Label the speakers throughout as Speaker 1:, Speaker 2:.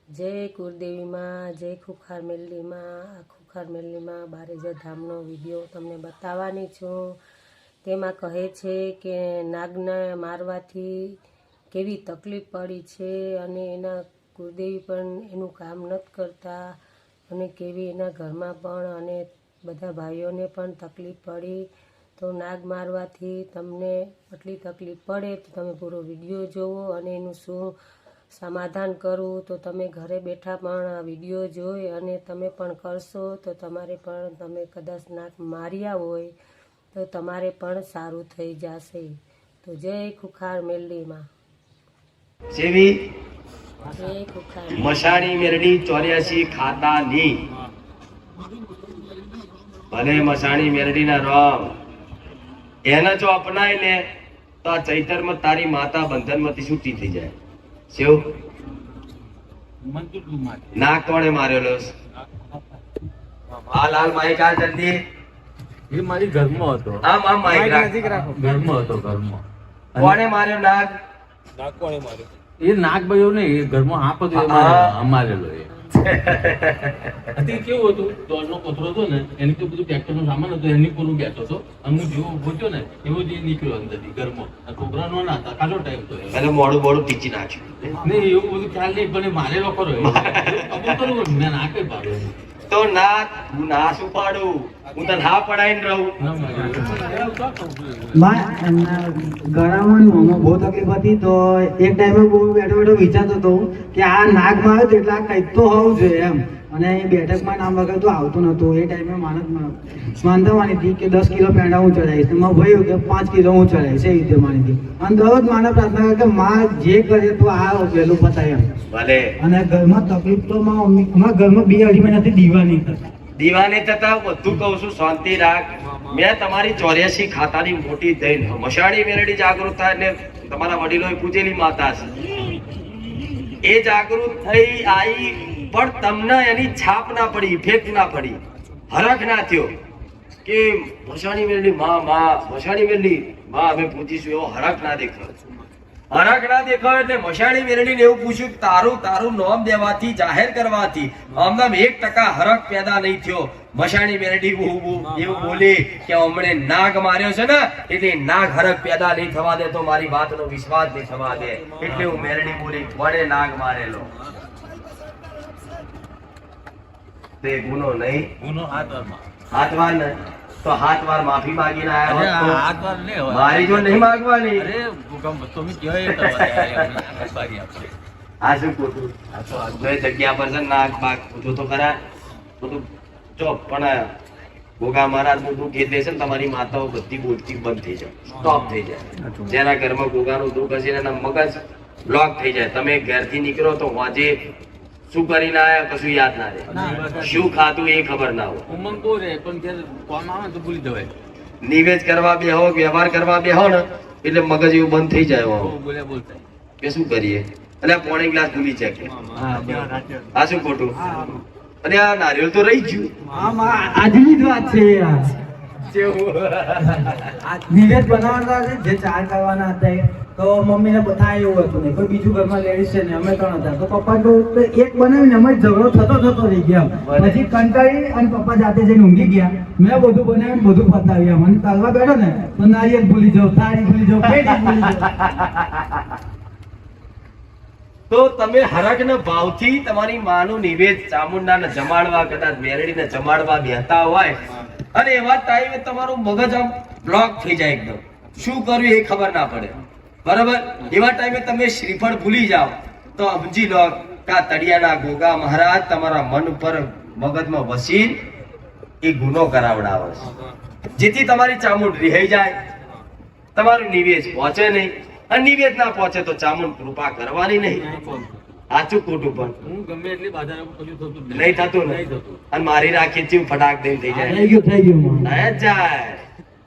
Speaker 1: જય કુળદેવીમાં, જય ખુખાર મેલડીમાં. આ ખુખાર મેલડીમાં બારેજા ધામનો વિડીયો તમને બતાવવાની છું. તેમાં કહે છે કે નાગને મારવાથી કેવી તકલીફ પડી છે અને એના કુળદેવી પણ એનું કામ નથી કરતા અને કેવી એના ઘરમાં પણ અને બધા ભાઈઓને પણ તકલીફ પડી. તો નાગ મારવાથી તમને આટલી તકલીફ પડે તો તમે પૂરો વિડીયો જોવો અને એનું શું સમાધાન કરવું તો તમે ઘરે બેઠા પણ આ વિડીયો જોઈ અને તમે પણ કરશો તો તમારે પણ તમે કદાચ નાગ માર્યા હોય તો તમારે પણ સારું થઈ જશે. તો જય ખુખાર મેલડીમાં.
Speaker 2: જેવી
Speaker 1: જય ખુખાર
Speaker 2: મશાણી મેરડી 84 ખાતાની ભલે મશાણી મેરડીના રામ એને જો અપનાય ને તો આ ચૈતરમાં તારી માતા બંધનમાંથી છૂટી થઈ જાય. શિવ નાક કોણે મારેલો? આ લાલ માઈક આ જલ્દી.
Speaker 3: એ મારી ઘરમાં હતો.
Speaker 2: આમ માઈક રાખ.
Speaker 3: ઘરમાં હતો. ઘરમાં
Speaker 2: કોણે માર્યો નાગ?
Speaker 3: એ નાગભાઈઓ ને એ ઘરમાં આપ હતો એ મારેલો. એ કેવું હતું, દોડનો કોથળો હતો ને એની તો બધું ટ્રેક્ટર નો સામાન હતો એની પર હું બેઠો હતો અને હું જેવો પહોંચ્યો ને એવો જ નીકળ્યો અંદરથી ઘરમાં. છોકરા નો ના હતા, કાલો ટાઈમ તો
Speaker 2: એટલે મોડું પીચી નાખ્યું
Speaker 3: નહીં, એવું બધું ખ્યાલ નહીં, પણ એ મારેલો ખરો. કબૂતર મેં ના કઈ પાડ્યો
Speaker 2: તો ના હું ના શું પાડું, હું તો ના પડાઈને રહું.
Speaker 4: ગળામાં બહુ તકલીફ હતી તો એક ટાઈમે બહુ બેઠો વિચારતો હતો કે આ નાગ માર્યો તો એટલે આ કંઈક તો હોવું જોઈએ એમ. અને એ બેઠકમાં નામ વગર તો આવતું નતું. એ ટાઈમે માનતા હતી કે 10 કિલો પેંડા હું ચડાવીશ. તો મેં ભાઈ કે 5 કિલો હું ચડાવીશ. એ રીતે માની હતી અને દરરોજ માને પ્રાર્થના કરે કે માં જે કરે તો આ વહેલું પતાય એમ.
Speaker 2: ભલે
Speaker 4: અને ઘરમાં તકલીફ તો અમારા ઘરમાં 2-2.5 મહિનાથી દીવાની થતા.
Speaker 2: દીવાને થતા બધું કહું છું, શાંતિ રાખ. મેં તમારી 84 ખાતાની મોટી દઈ મશાણી મેરડી જાગૃત થાય એટલે તમારા વડીલોએ પૂજેલી માતા છે. એ જાગૃત થઈ આવી પણ તમને એની છાપ ના પડી, ઇફેક્ટ ના પડી, હરખ ના થયો કે મશાણી મેરડી મશાણી મેરડી અમે પૂજીશું, એવો હરખ ના દેખાયો. હરખ ના દેખાયો એટલે મશાણી મેરડીને એવું પૂછ્યું કે તારું નામ દેવાથી, જાહેર કરવાથી આમનામ 1% હરખ પેદા નહીં થયો. મશાણી મેરડી એવું બોલી કે હમણે નાગ માર્યો છે ને એટલે નાગ હરખ પેદા નહીં થવા દે તો મારી વાતનો વિશ્વાસ નહીં થવા દે એટલે હું મેરડી બોલી વડે નાગ મારેલો. તે ગુનો નહીં,
Speaker 3: ગુનો હાથવારમાં.
Speaker 2: હાથવાર ને તો હાથવાર માફી માંગીને આવ્યા હોત તો
Speaker 3: હાથવાર નહીં હોય.
Speaker 2: મારી જો નહીં માંગવાની.
Speaker 3: અરે ભૂકંપ તમે કહેવાય આપશે.
Speaker 2: આ શું ખોટું? જો એ જગ્યા પર છે નાગ બાગ પૂછો તો ખરા બધું ચોપ. પણ ગોગા મહારાજ નું દુઃખ એટલે છે ને તમારી માતાઓ બધી બોલતી બંધ થઈ જાય, સ્ટોપ થઈ જાય. જેના ઘરમાં ગોગાનું દુઃખ હશે એના મગજ બ્લોક થઈ જાય. તમે ઘરથી નીકળો તો વાજે શું કરીને આયા કશું યાદ ના રહે, શું ખાધું એ ખબર ના હોય.
Speaker 3: ઉમંગ બહુ રહે પણ ત્યારે કોમ આવે તો ભૂલી જવાય.
Speaker 2: નિવેદ કરવા બેહો, વ્યવહાર કરવા બેહો ને એટલે મગજ એવું બંધ થઈ જાય.
Speaker 3: બોલ્યા બોલતા
Speaker 2: કે શું કરીએ એટલે પોણી ગ્લાસ ભૂલી જાય કે આ શું ખોટું. અને આ નારિયેળ તો રહી ગયું.
Speaker 4: આજની જ વાત છે યાર. નિવેદ બનાવવાના હતા જે ચાર કરવાના હતા તો મમ્મીને બધા એવું હતું નહીં, કોઈ બીજું ઘરમાં લેડીઝ છે ને અમે 3 હતા તો પપ્પા તો એક બનાવીને અમે ઝઘડો થતો રહી ગયા. પછી કંટાળી અને પપ્પા જાતે જઈને ઊંઘી ગયા. મેં બધું બનાવીને બધું પતાવ્યા. મને તલવા બેઠો ને તો નારિયેળ ભૂલી જાઉં, થાળી ભૂલી જાઉં, પેટી ભૂલી જાઉં.
Speaker 2: તો તમે હરખના ભાવથી તમારી માનું નિવેદ ચામુંડાને જમાડવા, કદાચ મેરડીને જમાડવા બેહતા હોય અને એવા ટાઈમે તમારું મગજ આમ બ્લોક થઈ જાય, એકદમ શું કરવું એ ખબર ના પડે, બરાબર. એવા ટાઈમે તમે શ્રીફળ ભૂલી જાઓ તો સમજી લો કે આ તળિયાના ગોગા મહારાજ તમારા મન ઉપર મગજમાં વસી એ ગુનો કરાવડાવે છે, જેથી તમારી ચામુંડ રિહાઈ જાય, તમારું નિવેદ પહોંચે નહીં. અને નિવેદ ના પહોંચે તો ચામુંડ કૃપા કરવાની નહીં. સાચું ખોટું પણ
Speaker 3: હું ગમે એટલી બાધા કશું થતું
Speaker 2: નહીં થતું ને. અને મારી રાખી ચીવ ફટાક દઈને થઈ જાય.
Speaker 4: થઈ ગયું
Speaker 2: જાય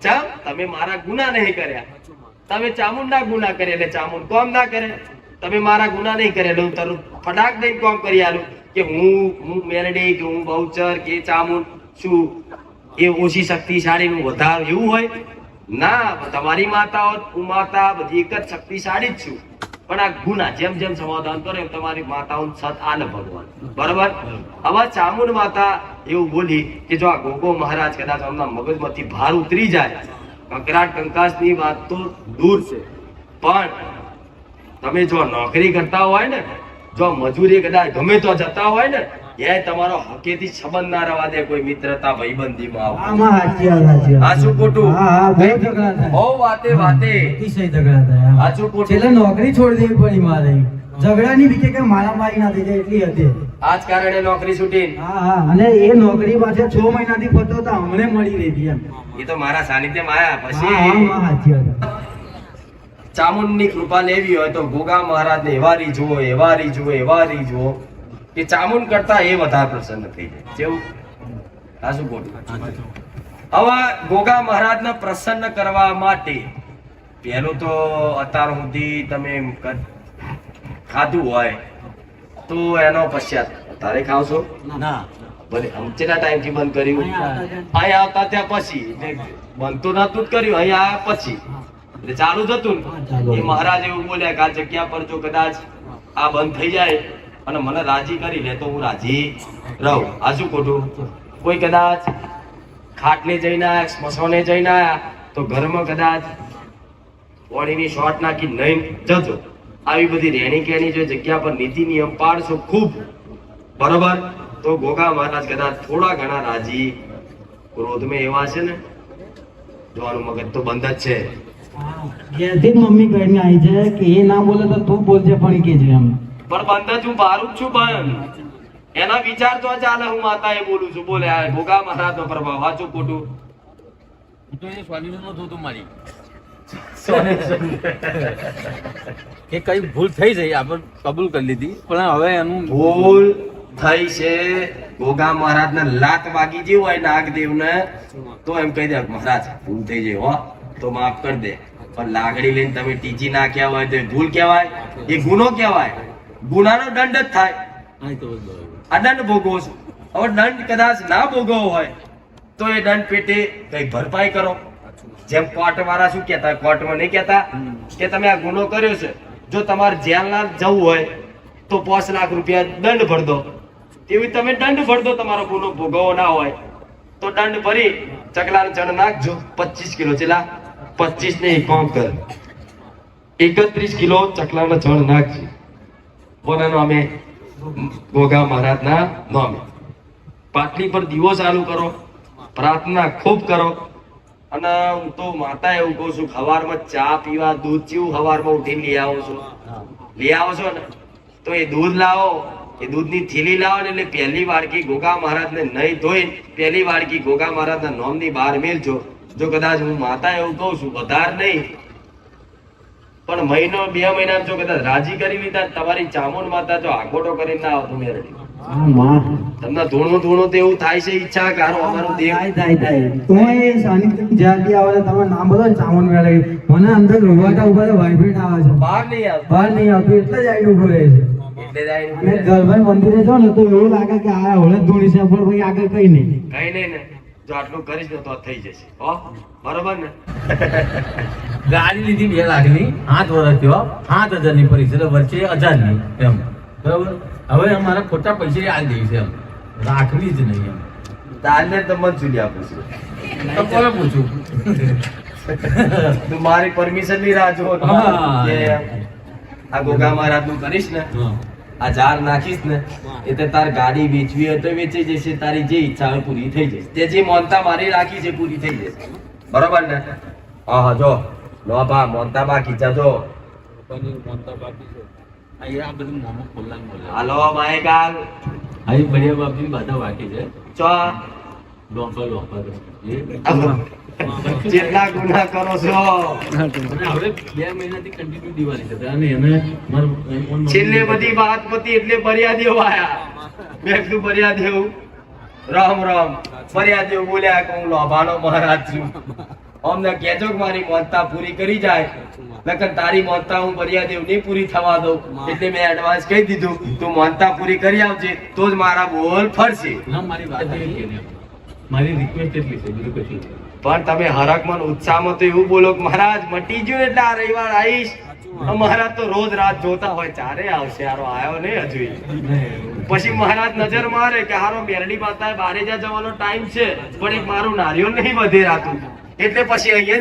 Speaker 2: ચમ તમે મારા ગુના નહીં કર્યા, તમે ચામુંડ ના ગુના કરે એટલે ચામુંડ કોમ ના કરે. તમે મારા ગુના નહીં કરે એટલે હું તરત ફટાક દઈને કોમ કરી આલું કે હું મેરડી કે હું બહુચર કે ચામુંડ શું એ ઓછી શક્તિશાળી નું વધારે એવું હોય ના. તમારી માતાઓ માતા બધી એક જ શક્તિશાળી જ છું. પણ આ ગુના જેમ જેમ સમાધાન કરે એમ તમારી માતાઓને સત આલે ભગવાન. બરાબર? હવે ચામુંડ માતા એવું બોલી કે જો આ ગોગો મહારાજ કદાચ આમના મગજમાંથી ભાર ઉતરી જાય, કંકરાટ કંકાસની વાત તો દૂર છે, પણ તમે જો નોકરી કરતા હોય ને, જો મજૂરી કદાચ ગમે તો જતા હોય ને, એ તમારો હકેથી સંબંધ ના રવા દે કોઈ મિત્રતા ભાઈબંધીમાં આવો.
Speaker 4: આમાં સાચી વાત, સાચી વાત.
Speaker 2: આ શું ખોટું?
Speaker 4: હા, હા, બહુ ઝઘડા થાય.
Speaker 2: બહુ વાતે વાતે
Speaker 4: અતિશય ઝઘડા થાય.
Speaker 2: આ શું ખોટું?
Speaker 4: છેલ્લે નોકરી છોડી દેવી પડી મારે. ઝઘડાની બીકે કે મારામારી ના થઈ જાય એટલી હતી.
Speaker 2: આજ કારણે નોકરી છૂટી.
Speaker 4: હા, હા, અને એ નોકરી પાછળ 6 મહિનાથી ફરતો હતો, અમને મળી રહી હતી એમ.
Speaker 2: એ તો મારા સાનિધ્યમાં આયા.
Speaker 4: હા,
Speaker 2: પછી
Speaker 4: હા, સાચી વાત.
Speaker 2: ચામુંડની કૃપા લેવી હોય તો ગોગા મહારાજને એવા રીઝવો, એવા રીઝવો, એવા રીઝવો કે ચામુંડ કરતા એ વધારે પ્રસન્ન થઈ જાય. જેવું આ શું ખોટું? હવે ગોગા મહારાજને પ્રસન્ન કરવા માટે પહેલું તો અત્યાર સુધી તમે ખાધું હોય તો એનો પશ્ચાત તારે ખાવશો
Speaker 3: ના
Speaker 2: ભલે છેલ્લા ટાઈમથી બંધ કર્યું, અહીંયા આવતા ત્યાં પછી એટલે બંધ તો નતું જ કર્યું, અહીંયા આવ્યા પછી એટલે ચાલુ જ હતું ને. એ મહારાજ એવું બોલ્યા કે આ જગ્યા પર જો કદાચ આ બંધ થઈ જાય અને મને રાજી કરી લે તો હું રાજી રહું. આ શું ખોટું? કોઈ કદાચ ખાટલે જઈને આયા, સ્મશાને જઈને આયા તો ઘરમાં કદાચ પાણીની શોર્ટ નાખી નહીં જજો. આવી બધી રહેણી કહેણી જો જગ્યા પર નીતિ નિયમ પાડશો ખૂબ, બરોબર, તો ગોગા મહારાજ કદાચ થોડા ઘણા રાજી. ક્રોધમાં એવા છે ને, જોવાનું મગજ તો બંધ જ છે.
Speaker 4: ઘેરથી જ મમ્મી કહીને આવી છે કે એ ના બોલે તો તું બોલજે પણ કે છે એમ.
Speaker 2: પણ બંધ જ હું બારું જ છું. પણ એના વિચાર તો ચાલે હું માતા એ બોલું છું. બોલે આ ગોગા મહારાજ નો પ્રભાવ. સાચું ખોટું?
Speaker 3: હું તો એ સોલ્યુશન નતું હતું મારી કે કઈ ભૂલ થઈ જઈ આપણે કબૂલ કરી લીધી, પણ હવે એનું
Speaker 2: ભૂલ થઈ છે. ગોગા મહારાજ ને લાત વાગી ગઈ હોય નાગદેવ ને તો એમ કહી દે મહારાજ ભૂલ થઈ જાય હો તો માફ કરી દે. પણ લાગણી લઈને તમે ટીચી નાખ્યા હોય તો એ ભૂલ કહેવાય, એ ગુનો કહેવાય. ગુનાનો દંડ જ થાય.
Speaker 3: હા, એ તો બરાબર.
Speaker 2: આ દંડ ભોગવો છો. હવે દંડ કદાચ ના ભોગવો હોય તો એ દંડ પેટે કઈ ભરપાઈ કરો. જેમ કોર્ટ વાળા શું કહેતા, કોર્ટમાં નહીં કહેતા કે તમે આ ગુનો કર્યો છે, જો તમારે જેલના જવું હોય તો 5 લાખ રૂપિયા દંડ ભર દો. એવી તમે દંડ ભર દો. તમારો ગુનો ભોગવવો ના હોય તો દંડ ભરી ચકલાને ચણ નાખજો. 25 કિલો ચેલા 25 ને 1 કર 31 કિલો ચકલાને ચણ નાખજો. કોના નામે? ગોગા મહારાજના નામે. પાટલી પર દીવો ચાલુ કરો, પ્રાર્થના ખૂબ કરો. અને હું તો માતા એવું કહું છું, સવારમાં ચા પીવા દૂધ ચીવું સવારમાં ઉઠીને લઈ આવો છો, લઈ આવો છો ને તો એ દૂધ લાવો, એ દૂધની થેલી લાવો ને એટલે પહેલી વાડકી ગોગા મહારાજને નહીં ધોઈને પહેલી વાડકી ગોગા મહારાજના નામની બહાર મેલજો. જો કદાચ હું માતા એવું કહું છું, વધારે નહીં પણ મહિનો 2 મહિના જો કદાચ રાજી કરી લીધા, તમારી ચામુંડ માતા જો આગોટો કરીને ના આવતું મેરડી તમને ધૂણું ધૂણું તો એવું થાય છે ઈચ્છા કારો અમારું દેવ
Speaker 4: થાય. હું એ સાનિધ્ય જ્યાંથી આવે છે, તમે નામ બોલો ને ચામુંડ મેળે, મને અંદર રૂવાટા ઉભા વાઇબ્રેટ આવે છે,
Speaker 2: બહાર નહીં આવતું.
Speaker 4: બહાર નહીં આવતું એટલે જ આઈને ઉભો રહે છે.
Speaker 2: એટલે જ આઈને
Speaker 4: અને ગરભાઈ મંદિરે જાઓ ને તો એવું લાગે કે આ હળદ ધૂણી છે, પણ ભાઈ આગળ કઈ નહીં.
Speaker 2: કઈ નહીં ને, જો આટલું કરીશ ને તો થઈ જશે. હો બરોબર ને?
Speaker 3: ગાડી લીધી 2 લાખની, 7 વર્ષ થયો, 7,000 ની પરીક્ષા એટલે વચ્ચે 1,000 ની એમ. બરાબર, હવે અમારા ખોટા પૈસા આ દેવી છે એમ, રાખવી જ નહીં એમ.
Speaker 2: તારને તો મન ચૂલી આપું છું.
Speaker 3: તો કોને પૂછું?
Speaker 2: તું મારી પરમિશન ની રાહ જો
Speaker 3: હા.
Speaker 2: કે આ ગોગા મહારાજ નું કરીશ ને,
Speaker 3: હા.
Speaker 2: આ ઝાડ નાખીશ ને એટલે તાર ગાડી વેચવી હોય તો વેચી જશે, તારી જે ઈચ્છા હોય પૂરી થઈ જશે. તે જે મોનતા મારી રાખી છે પૂરી થઈ જશે. બરોબર ને? હા હા, જો લો બા મોનતા બા ખીચા જો.
Speaker 3: પનીર મોનતા બાકી છે. આ બધું મોમો ખોલવાનું બોલે.
Speaker 2: હાલો માય કાલ
Speaker 3: આ બઢિયા બાપની બાધા વાકી છે.
Speaker 2: ચો
Speaker 3: ડોંકર ડોંકર.
Speaker 2: જેટલા ગુના કરો છો
Speaker 3: અને હવે 2 મહિનાથી કન્ટિન્યુ દિવાળી છે અને એને મારું
Speaker 2: છેલ્લે બધી વાત પતી એટલે ફરિયાદીઓ આયા. મેં કીધું ફરિયાદીઓ રામ રામ. ફરિયાદીઓ બોલ્યા કે હું લોભાનો મહારાજ છું, અમને કહેજો કે મારી મોનતા પૂરી કરી જાય, નકર તારી મોનતા હું ફરિયાદીઓ નહીં પૂરી થવા દઉં. એટલે મેં એડવાન્સ કહી દીધું તું મોનતા પૂરી કરી આવજે તો જ મારા બોલ ફરશે.
Speaker 3: ના, મારી વાત એવી છે ને, મારી રિક્વેસ્ટ એટલી છે, બીજું કશું નહીં.
Speaker 2: પણ તમે હરકમાં ને ઉત્સાહમાં તો એવું બોલો કે મહારાજ મટી ગયું એટલે આ રવિવાર આવીશ, મહારાજ તો રોજ રાત જોતા હોય ચારે આવશે હારો આવ્યો નહીં હજુ પછી મહારાજ નજર મારે કે હારો મેરડી માતા બારે જવાનો ટાઈમ છે પણ એક મારું નારિયેળ નહીં વધે રાતું એટલે પછી અહીંયા